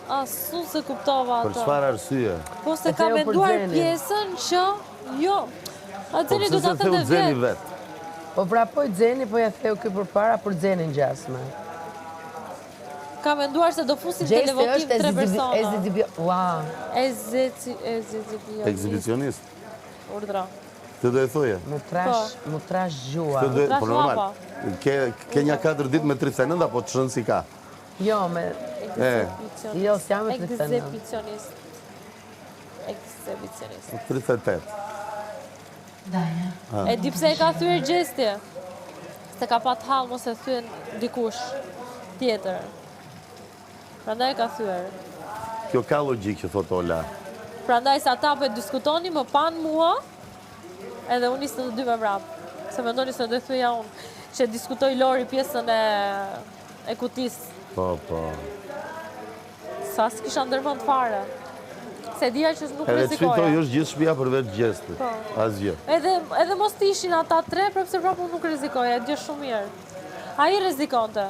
Asu se kuptova atë. Për çfarë arsye? Po se ka menduar pjesën që jo. A Xeni do ta thënë vetë. Po vrapoj Xeni, po ja theu ky përpara për Xenin gjasme. Ka menduar se do fusin televotim 3 persona. Wow. Ekzibicionist. Urdhra. Të do e thoje? Më trash gjua. Po normal. Ke një 4 ditë me 39, apo të shënë si ka? Jo, me... Jo, s'jam me 39. Ekzibicionist. 38. E di pse e ka thyer gjesti? Se ka pat hall mos e thyen dikush tjetër. Prandaj e ka thyer. Kjo ka logjikë që thot Ola. Prandaj sa ata po diskutoni më pan mua, edhe unë nisë të dy me vrap. Se mendoni se do thuja unë që diskutoj Lori pjesën e kutisë. Po. Sa s'kisha ndërmend fare. Se dija që nuk rizikoja. Edhe çfitoj është gjithë shtëpia përveç gjestit. Asgjë. Edhe mos të ishin ata 3, përse prapë nuk rizikoja, gjë shumë mirë. Ai rizikonte.